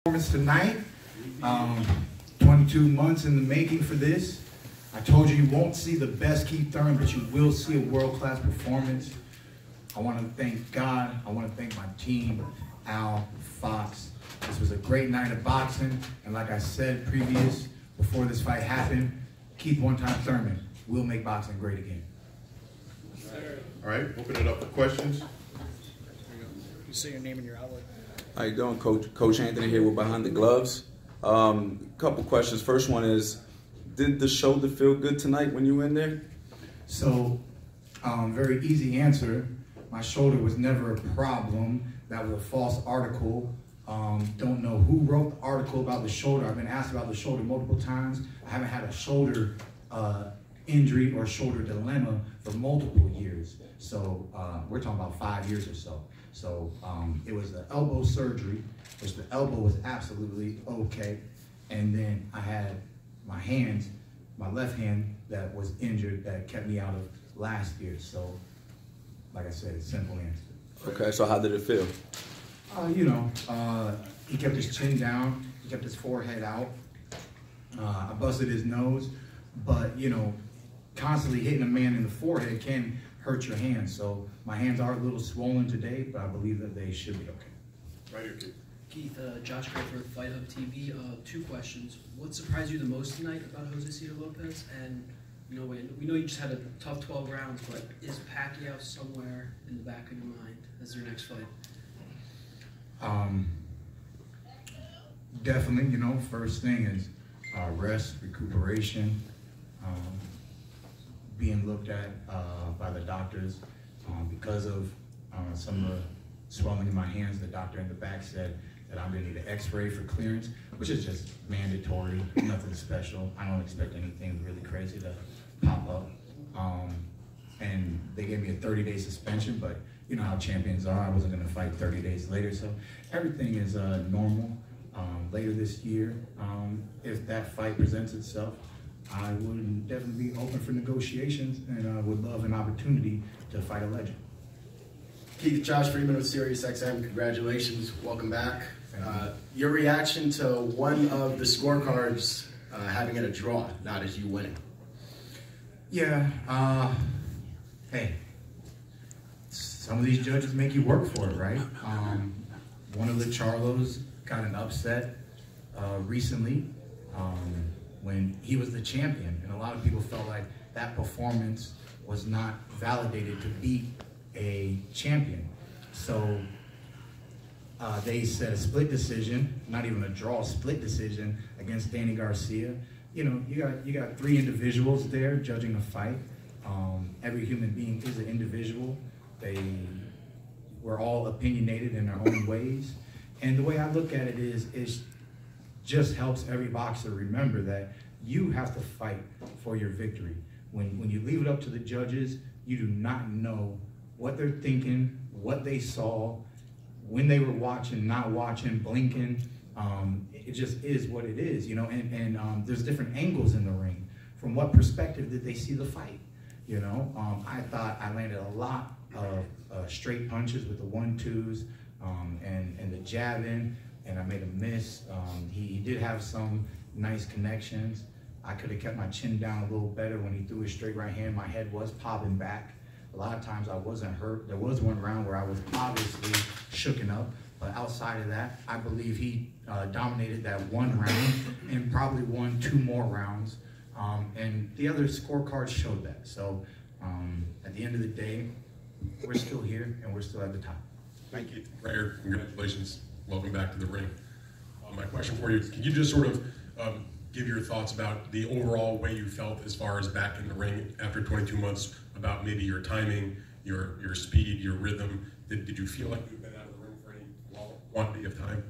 Performance tonight. 22 months in the making for this. I told you won't see the best Keith Thurman, but you will see a world-class performance. I want to thank God. I want to thank my team, Al, Fox. This was a great night of boxing, and like I said before this fight happened, Keith one-time Thurman will make boxing great again. All right, open it up for questions. You say your name and your outlet. How you doing, Coach? Coach Anthony here with Behind the Gloves. Couple questions. First one is, did the shoulder feel good tonight when you were in there? So, very easy answer. My shoulder was never a problem. That was a false article. Don't know who wrote the article about the shoulder. I've been asked about the shoulder multiple times. I haven't had a shoulder injury or shoulder dilemma for multiple years. So we're talking about 5 years or so. So it was the elbow surgery, which the elbow was absolutely okay. And then I had my hands, my left hand that was injured that kept me out of last year. So like I said, it's a simple answer. Okay, so how did it feel? He kept his chin down, he kept his forehead out. I busted his nose, but constantly hitting a man in the forehead can hurt your hands. So my hands are a little swollen today, but I believe that they should be okay. Right here, Keith. Keith, Josh Griffith, Fight Hub TV. Two questions. What surprised you the most tonight about Jose Cito Lopez? And we know you just had a tough 12 rounds, but is Pacquiao somewhere in the back of your mind as your next fight? Definitely, first thing is rest, recuperation, being looked at by the doctors because of some of the swelling in my hands. The doctor in the back said that I'm gonna need an x-ray for clearance, which is just mandatory, nothing special. I don't expect anything really crazy to pop up. And they gave me a 30-day suspension, but you know how champions are, I wasn't gonna fight 30 days later, so everything is normal. Later this year, if that fight presents itself, I would definitely be open for negotiations, and I would love an opportunity to fight a legend. Keith, Josh Freeman with SiriusXM, congratulations, welcome back. Your reaction to one of the scorecards having it a draw, not as you winning? Yeah, hey, some of these judges make you work for it, right? One of the Charlos got an upset recently when he was the champion, and a lot of people felt like that performance was not validated to beat a champion. So they said a split decision, not even a draw, split decision against Danny Garcia. You got three individuals there judging a fight. Every human being is an individual. They were all opinionated in their own ways. And the way I look at it is, it just helps every boxer remember that you have to fight for your victory. When you leave it up to the judges, you do not know what they're thinking, what they saw, when they were watching, not watching, blinking. It just is what it is, and there's different angles in the ring. From what perspective did they see the fight? I thought I landed a lot of straight punches with the 1-2s and the jabbing, and I made a miss. He did have some nice connections. I could have kept my chin down a little better when he threw his straight right hand. My head was popping back. A lot of times I wasn't hurt. There was one round where I was obviously shooken up, but outside of that, I believe he dominated that one round and probably won 2 more rounds. And the other scorecards showed that. So at the end of the day, we're still here and we're still at the top. Thank you. Right, congratulations. Welcome back to the ring. My question for you, can you just sort of give your thoughts about the overall way you felt as far as back in the ring after 22 months, about maybe your timing, your speed, your rhythm? Did you feel like you've been out of the ring for any long quantity of time?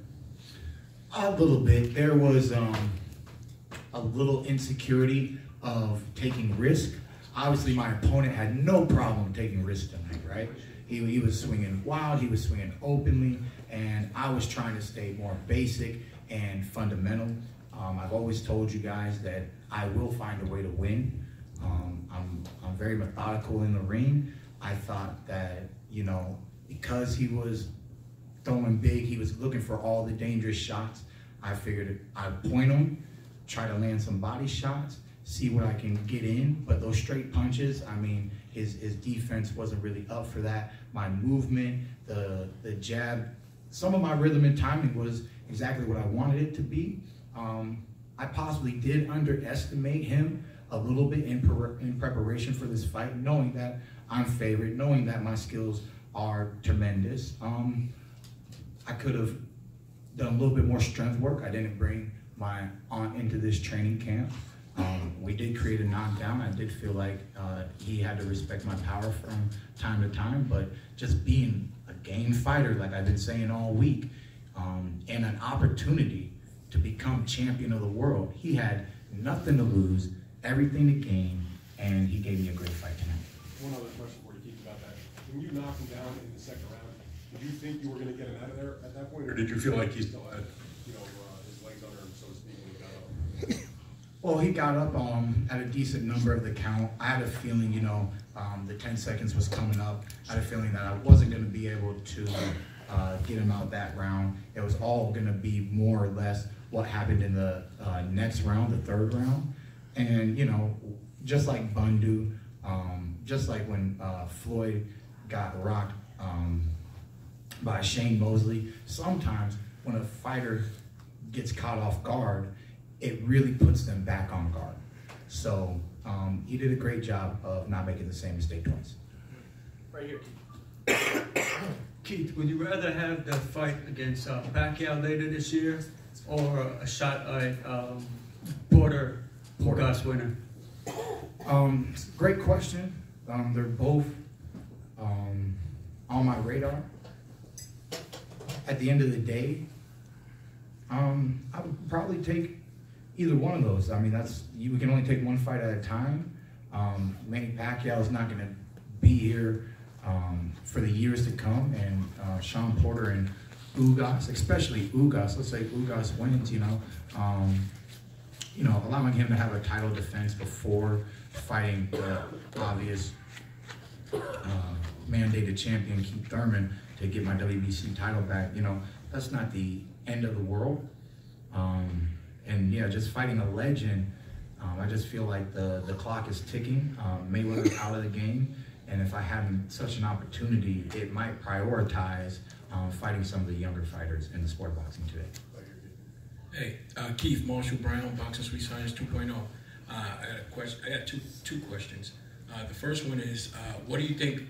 A little bit. There was a little insecurity of taking risk. Obviously, my opponent had no problem taking risks tonight, right? He was swinging wild, he was swinging openly, and I was trying to stay more basic and fundamental. I've always told you guys that I will find a way to win. I'm very methodical in the ring. I thought that, because he was throwing big, he was looking for all the dangerous shots. I figured I'd point him, try to land some body shots, see what I can get in, but those straight punches, I mean, his defense wasn't really up for that. My movement, the jab, some of my rhythm and timing was exactly what I wanted it to be. I possibly did underestimate him a little bit in preparation for this fight, knowing that I'm favored, knowing that my skills are tremendous. I could have done a little bit more strength work. I didn't bring my aunt into this training camp. We did create a knockdown. I did feel like he had to respect my power from time to time, but just being a game fighter, like I've been saying all week, and an opportunity to become champion of the world, he had nothing to lose, everything to gain, and he gave me a great fight tonight. One other question for you, Keith, about that. When you knocked him down in the second round, did you think you were going to get him out of there at that point, or did you feel like he still had, you know, his legs under him, so to speak, when he got up? Well, he got up at a decent number of the count. I had a feeling, you know, the 10 seconds was coming up. I had a feeling that I wasn't going to be able to get him out that round. It was all going to be more or less what happened in the next round, the third round. And, you know, just like Bundu, just like when Floyd got rocked by Shane Mosley, sometimes when a fighter gets caught off guard, it really puts them back on guard. So he did a great job of not making the same mistake twice. Right here. Keith, would you rather have the fight against Pacquiao later this year or a shot at Porter Gus winner? Great question. They're both on my radar. At the end of the day, I would probably take either one of those. I mean, we can only take one fight at a time. Manny Pacquiao is not going to be here for the years to come, and Sean Porter and Ugas, especially Ugas. Let's say Ugas wins. You know, allowing him to have a title defense before fighting the obvious mandated champion Keith Thurman to get my WBC title back. You know, that's not the end of the world. And yeah, just fighting a legend, I just feel like the clock is ticking. Mayweather's out of the game, and if I had such an opportunity, it might prioritize fighting some of the younger fighters in the sport of boxing today. Hey, Keith, Marshall Brown, Boxing Sweet Science 2.0. I got two questions. The first one is, what do you think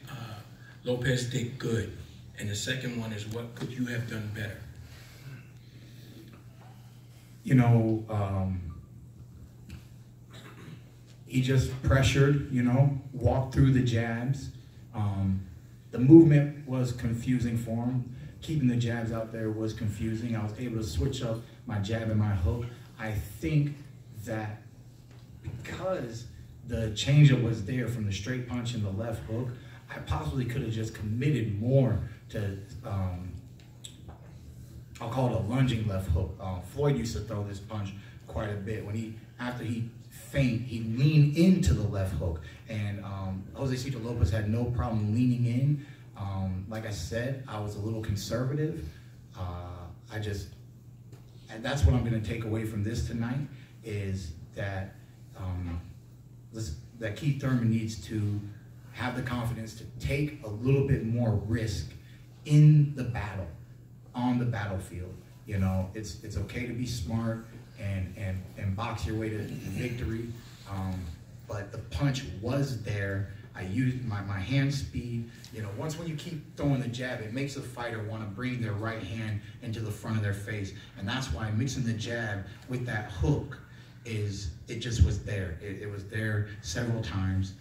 Lopez did good? And the second one is, what could you have done better? You know, he just pressured, you know, walked through the jabs. The movement was confusing for him. Keeping the jabs out there was confusing. I was able to switch up my jab and my hook. I think that because the changeup was there from the straight punch and the left hook, I possibly could have just committed more to, I'll call it a lunging left hook. Floyd used to throw this punch quite a bit. After he feint, he'd lean into the left hook. And Josecito Lopez had no problem leaning in. Like I said, I was a little conservative. And that's what I'm gonna take away from this tonight, is that that Keith Thurman needs to have the confidence to take a little bit more risk in the battle, on the battlefield. You know, it's okay to be smart and box your way to victory, but the punch was there. I used my hand speed. You know, when you keep throwing the jab, it makes a fighter want to bring their right hand into the front of their face, and that's why mixing the jab with that hook it just was there. It was there several times,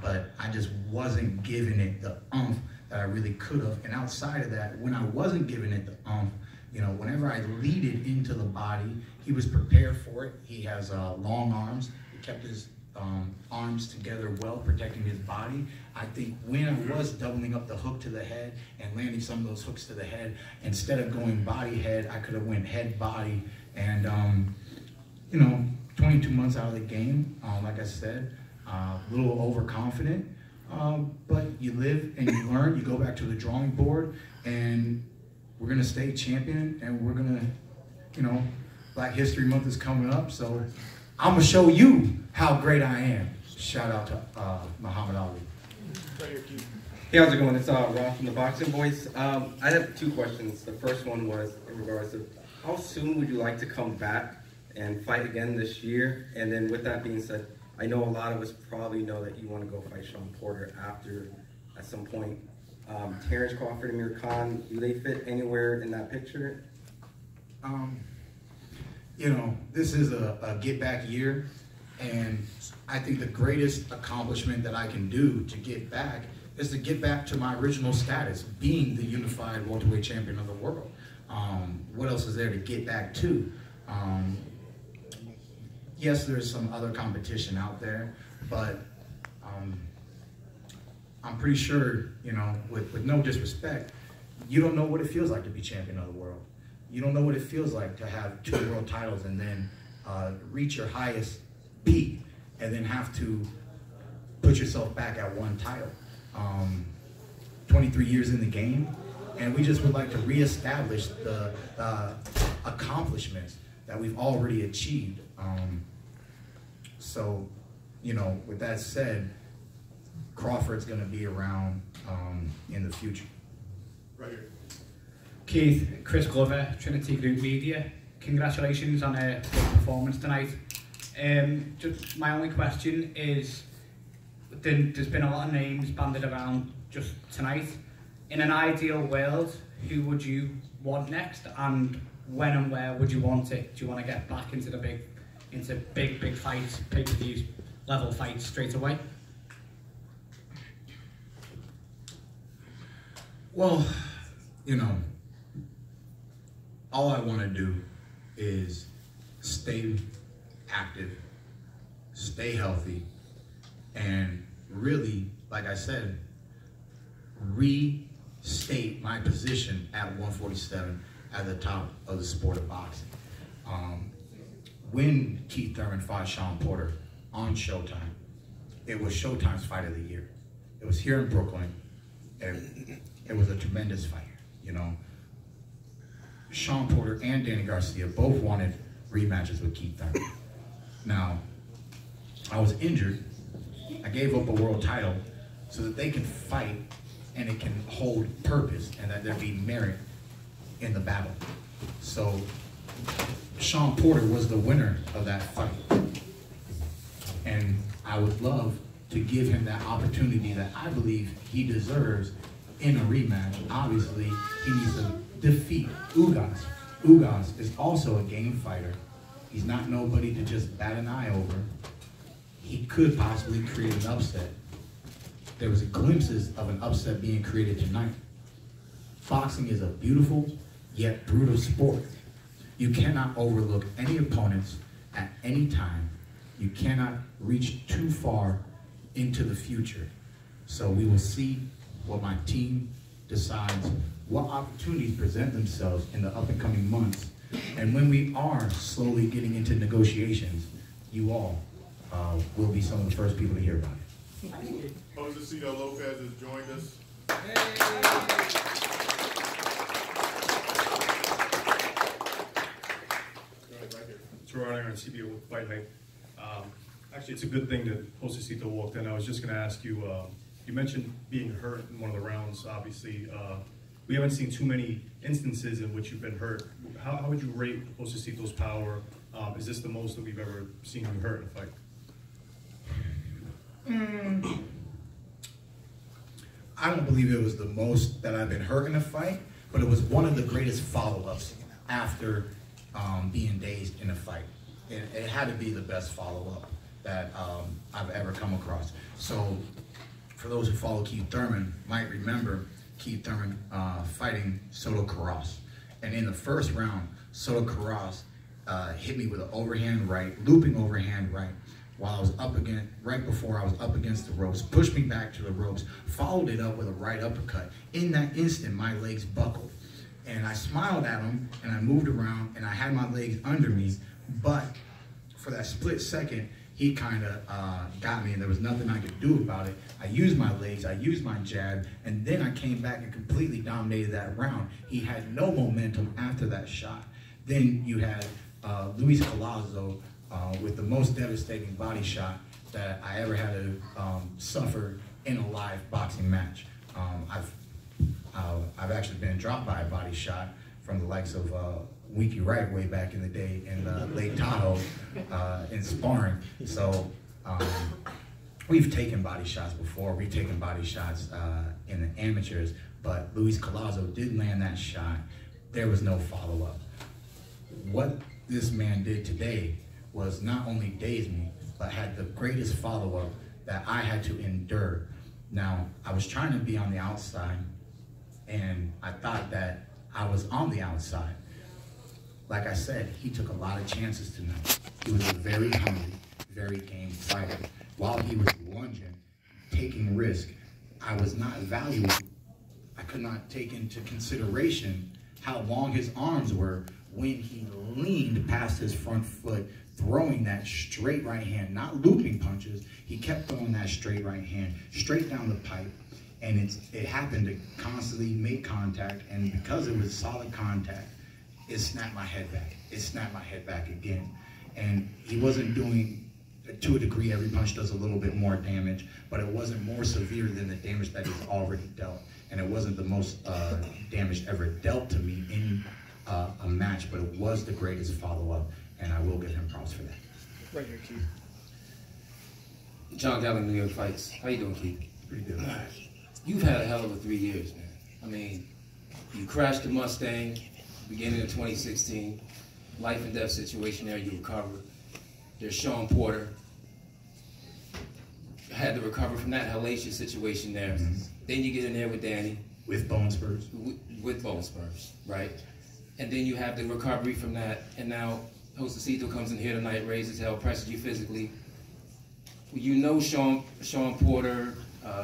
but I just wasn't giving it the oomph that I really could have. And outside of that, when I wasn't giving it the oomph, you know, whenever I lead it into the body, he was prepared for it. He has long arms. He kept his arms together well, protecting his body. I think when I was doubling up the hook to the head and landing some of those hooks to the head, instead of going body head, I could have went head body. And you know, 22 months out of the game, like I said, a little overconfident, but you live and you learn. You go back to the drawing board, and we're gonna stay champion, and we're gonna you know, Black History Month is coming up, so I'm gonna show you how great I am. Shout out to Muhammad Ali. Hey, how's it going? It's Ron from the Boxing Voice. I have two questions. The first one was in regards to how soon would you like to come back and fight again this year? And then with that being said, I know a lot of us probably know that you want to go fight Sean Porter after at some point. Terrence Crawford and Amir Khan, do they fit anywhere in that picture? You know, this is a get back year, and I think the greatest accomplishment that I can do to get back is to get back to my original status, being the unified welterweight champion of the world. What else is there to get back to? Yes, there's some other competition out there, but I'm pretty sure, you know, with no disrespect, you don't know what it feels like to be champion of the world. You don't know what it feels like to have 2 world titles and then reach your highest peak and then have to put yourself back at 1 title. 23 years in the game, and we just would like to reestablish the accomplishments that we've already achieved. So, you know, with that said, Crawford's going to be around in the future. Right here. Keith, Chris Glover, Trinity Group Media. Congratulations on a good performance tonight. Just my only question is, there's been a lot of names banded around just tonight. In an ideal world, who would you want next, and when and where would you want it? Do you want to get back into the big fights, pay-per-view level fights straight away? Well, you know, all I want to do is stay active, stay healthy, and really, like I said, restate my position at 147 at the top of the sport of boxing. When Keith Thurman fought Sean Porter on Showtime, it was Showtime's fight of the year. It was here in Brooklyn. It was a tremendous fight, you know. Sean Porter and Danny Garcia both wanted rematches with Keith Thurman. Now, I was injured. I gave up a world title so that they can fight and it can hold purpose and that there be merit in the battle. So Sean Porter was the winner of that fight. And I would love to give him that opportunity that I believe he deserves in a rematch. Obviously, he needs to defeat Ugas. Ugas is also a game fighter. He's not nobody to just bat an eye over. He could possibly create an upset. There was glimpses of an upset being created tonight. Boxing is a beautiful yet brutal sport. You cannot overlook any opponents at any time. You cannot reach too far into the future. So we will see what my team decides, what opportunities present themselves in the up and coming months. And when we are slowly getting into negotiations, you all will be some of the first people to hear about it. Josecito Lopez has joined us. Running on CBO with Fight Hype. Actually, it's a good thing that Josecito walked in. I was just going to ask you, you mentioned being hurt in one of the rounds, obviously. We haven't seen too many instances in which you've been hurt. How would you rate Josecito's power? Is this the most that we've ever seen you hurt in a fight? I don't believe it was the most that I've been hurt in a fight, but it was one of the greatest follow-ups after being dazed in a fight. It had to be the best follow-up that I've ever come across. So for those who follow Keith Thurman might remember Keith Thurman fighting Soto Carras. And in the first round, Soto Carras hit me with an overhand right, looping overhand right, while I was up against, right before I was up against the ropes, pushed me back to the ropes, followed it up with a right uppercut. In that instant, my legs buckled. And I smiled at him, and I moved around, and I had my legs under me, but for that split second, he kind of got me, and there was nothing I could do about it. I used my legs, I used my jab, and then I came back and completely dominated that round. He had no momentum after that shot. Then you had Luis Collazo with the most devastating body shot that I ever had to suffer in a live boxing match. I've actually been dropped by a body shot from the likes of Winky Wright way back in the day in Lake Tahoe in sparring. So we've taken body shots before. We've taken body shots in the amateurs, but Luis Collazo did land that shot. There was no follow-up. What this man did today was not only daze me, but had the greatest follow-up that I had to endure. Now, I was trying to be on the outside, and I thought that I was on the outside. Like I said, he took a lot of chances tonight. He was a very hungry, very game fighter. While he was lunging, taking risk, I was not valuable. I could not take into consideration how long his arms were when he leaned past his front foot, throwing that straight right hand, not looping punches. He kept throwing that straight right hand, straight down the pipe, and it happened to constantly make contact, and because it was solid contact, it snapped my head back. It snapped my head back again. And he wasn't doing, to a degree, every punch does a little bit more damage, but it wasn't more severe than the damage that he's already dealt. And it wasn't the most damage ever dealt to me in a match, but it was the greatest follow-up, and I will give him props for that. Right here, Keith. John Gallen, New York Fights. How you doing, Keith? Pretty good. You've had a hell of a 3 years, man. I mean, you crashed the Mustang, beginning of 2016, life and death situation there, you recovered. There's Sean Porter, had to recover from that hellacious situation there. Mm-hmm. Then you get in there with Danny. With bone spurs. With bone spurs, right? And then you have the recovery from that, and now Josecito comes in here tonight, raises hell, presses you physically. You know Sean Porter,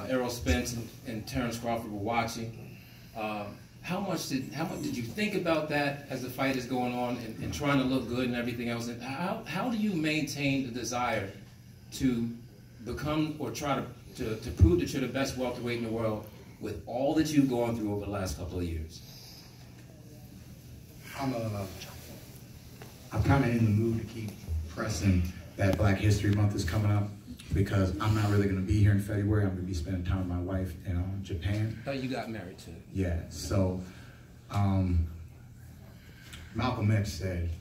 Errol Spence, and Terrence Crawford were watching. How much did you think about that as the fight is going on and trying to look good and everything else? And how do you maintain the desire to become or try to prove that you're the best welterweight in the world with all that you've gone through over the last couple of years? I'm kind of in the mood to keep pressing that Black History Month is coming up, because I'm not really going to be here in February. I'm going to be spending time with my wife in Japan. Oh, you got married too. Yeah, so Malcolm X said,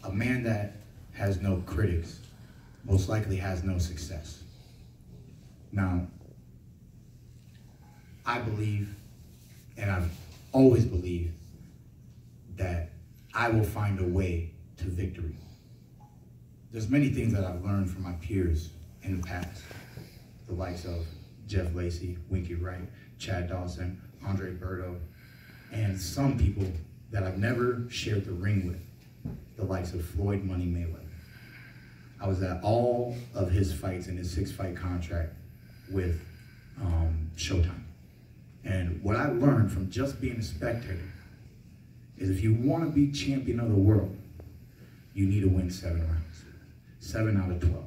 a man that has no critics most likely has no success. Now, I believe, and I've always believed, that I will find a way to victory. There's many things that I've learned from my peers in the past, the likes of Jeff Lacey, Winky Wright, Chad Dawson, Andre Berto, and some people that I've never shared the ring with, the likes of Floyd Money Mayweather. I was at all of his fights in his 6-fight contract with Showtime. And what I learned from just being a spectator is if you want to be champion of the world, you need to win 7 rounds, 7 out of 12.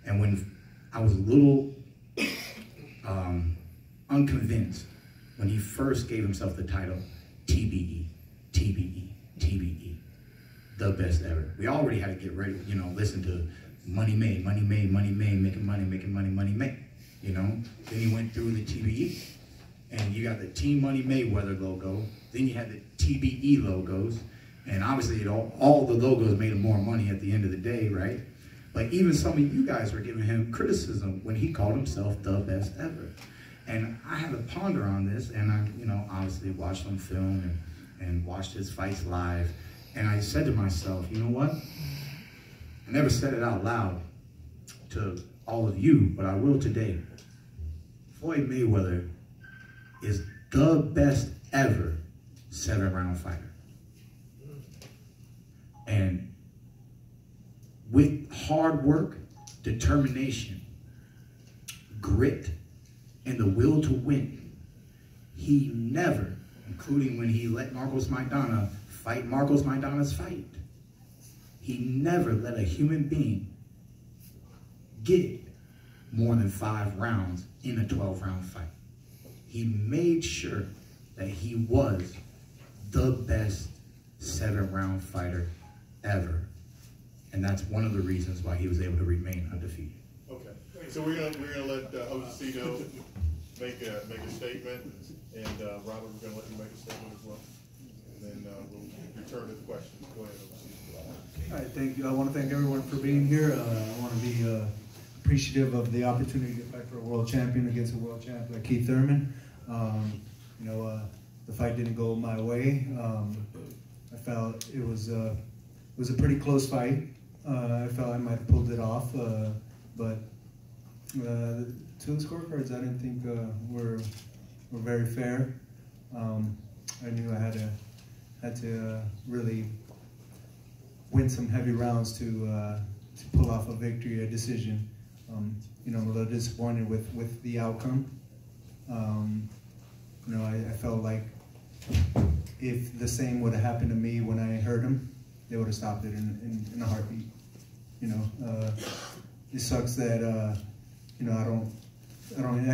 And when I was a little unconvinced when he first gave himself the title, TBE, TBE, TBE, the best ever. We already had to get ready, listen to Money Made, Money Made, Money Made, making money, Money Made, Then he went through the TBE, and you got the Team Money Mayweather logo, then you had the TBE logos, and obviously all the logos made him more money at the end of the day, right? But even some of you guys were giving him criticism when he called himself the best ever. And I had to ponder on this, and I, obviously watched him film and watched his fights live. And I said to myself, you know what? I never said it out loud to all of you, but I will today. Floyd Mayweather is the best ever 7-round fighter. And with hard work, determination, grit, and the will to win, he never, including when he let Marcos Maidana fight Marcos Maidana's fight, he never let a human being get more than 5 rounds in a 12-round fight. He made sure that he was the best 7-round fighter ever. And that's one of the reasons why he was able to remain undefeated. Okay, so we're gonna let Josecito make a statement, and Robert, we're gonna let you make a statement as well, and then we'll return to the questions. Go ahead, Josecito. All right, thank you. I want to thank everyone for being here. I want to be appreciative of the opportunity to fight for a world champion against a world champ like Keith Thurman. The fight didn't go my way. I felt it was a pretty close fight. I felt I might have pulled it off, but two of the scorecards I didn't think were very fair. I knew I had to really win some heavy rounds to pull off a victory, a decision. I'm a little disappointed with the outcome. I felt like if the same would have happened to me when I heard him, they would have stopped it in a heartbeat. It sucks that I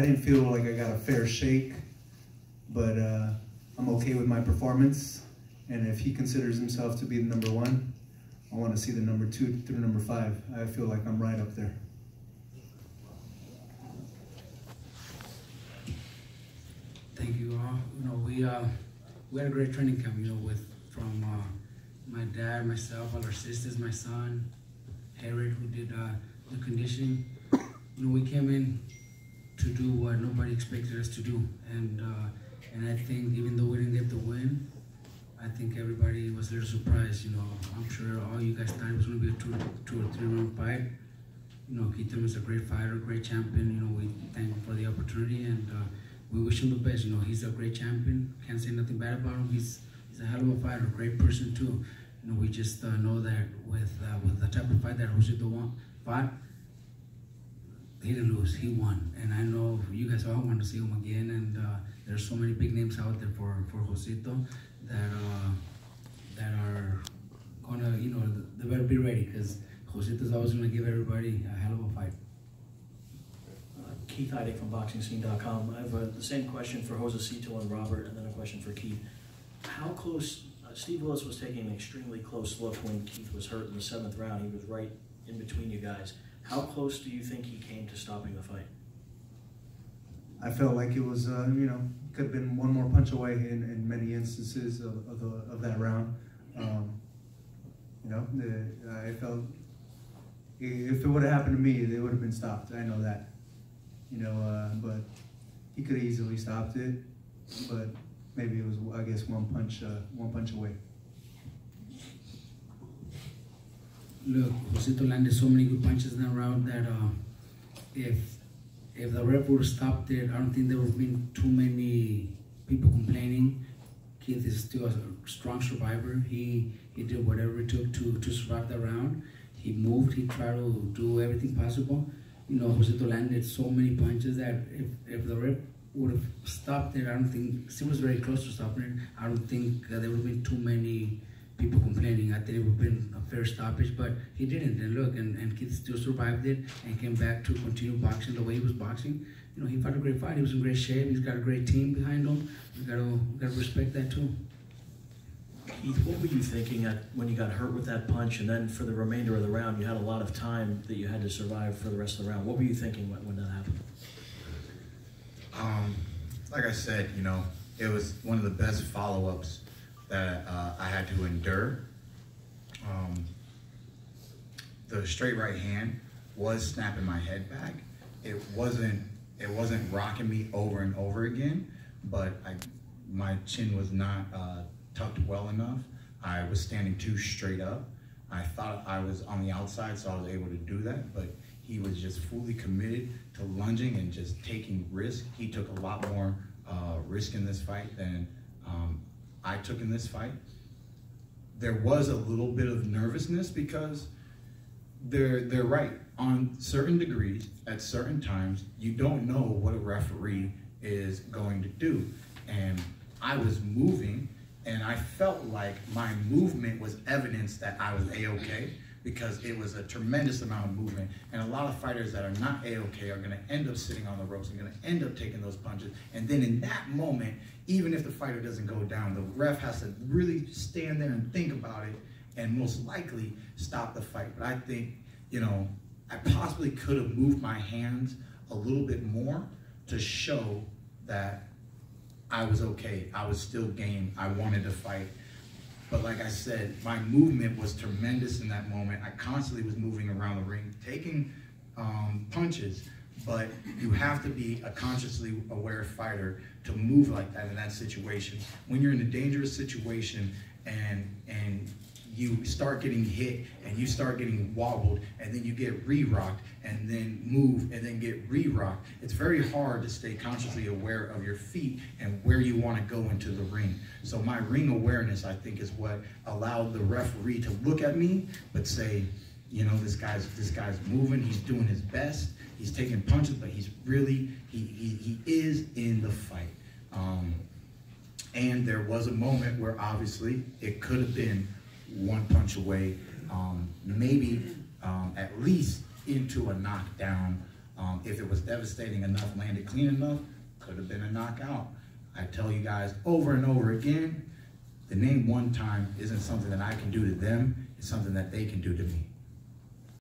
didn't feel like I got a fair shake, but I'm okay with my performance. And if he considers himself to be the number 1, I want to see the number 2 through number 5. I feel like I'm right up there. Thank you all. We had a great training camp. From my dad, myself, all our sisters, my son, Herod, who did the conditioning. We came in to do what nobody expected us to do, and I think even though we didn't get the win, I think everybody was a little surprised. I'm sure all you guys thought it was going to be a 2 or 3 round fight. Keith Thurman is a great fighter, great champion. We thank him for the opportunity, and we wish him the best. He's a great champion. Can't say nothing bad about him. He's a hell of a fighter, great person too. We just know that with the type of fight that Josecito fought, he didn't lose, he won. And I know you guys all want to see him again, and there's so many big names out there for Josecito that are gonna, they better be ready, because Josecito's always gonna give everybody a hell of a fight. Keith Heidig from BoxingScene.com. I have the same question for Josecito and Robert, and then a question for Keith. How close, Steve Willis was taking an extremely close look when Keith was hurt in the 7th round. He was right in between you guys. How close do you think he came to stopping the fight? I felt like it was, could have been one more punch away in many instances of that round. I felt if it would have happened to me, they would have been stopped. I know that. But he could have easily stopped it. But maybe it was, I guess, one punch away. Look, Josecito landed so many good punches in that round that if the ref would have stopped it, I don't think there would have been too many people complaining. Keith is still a strong survivor. He did whatever it took to survive the round. He moved. He tried to do everything possible. Josecito landed so many punches that if the ref would have stopped it, I don't think, he was very close to stopping it. I don't think there would have been too many people complaining. I think it would have been a fair stoppage, but he didn't. And look, and Keith still survived it and came back to continue boxing the way he was boxing. He fought a great fight. He was in great shape. He's got a great team behind him. We gotta respect that too. Keith, what were you thinking when you got hurt with that punch, and then for the remainder of the round, you had a lot of time that you had to survive for the rest of the round? What were you thinking when that happened? Like I said, it was one of the best follow-ups that I had to endure. The straight right hand was snapping my head back. It wasn't rocking me over and over again, but my chin was not tucked well enough. I was standing too straight up. I thought I was on the outside, so I was able to do that, but he was just fully committed to lunging and just taking risk. He took a lot more risk in this fight than I took in this fight. There was a little bit of nervousness because they're right. On certain degrees, at certain times, you don't know what a referee is going to do. And I was moving, and I felt like my movement was evidence that I was A-okay, because it was a tremendous amount of movement. And a lot of fighters that are not A-okay are gonna end up sitting on the ropes and gonna end up taking those punches. And then in that moment, even if the fighter doesn't go down, the ref has to really stand there and think about it and most likely stop the fight. But I think, you know, I possibly could have moved my hands a little bit more to show that I was okay. I was still game. I wanted to fight. But like I said, my movement was tremendous in that moment. I constantly was moving around the ring, taking punches, but you have to be a consciously aware fighter to move like that in that situation. When you're in a dangerous situation and you start getting hit and you start getting wobbled and then you get re-rocked and then move and then get re-rocked, it's very hard to stay consciously aware of your feet and where you want to go into the ring. So my ring awareness, I think, is what allowed the referee to look at me but say, you know, this guy's moving, he's doing his best, he's taking punches, but he's really, he is in the fight. And there was a moment where obviously it could have been one punch away, maybe at least into a knockdown. If it was devastating enough, landed clean enough, could have been a knockout. I tell you guys over and over again, the name one time isn't something that I can do to them, it's something that they can do to me.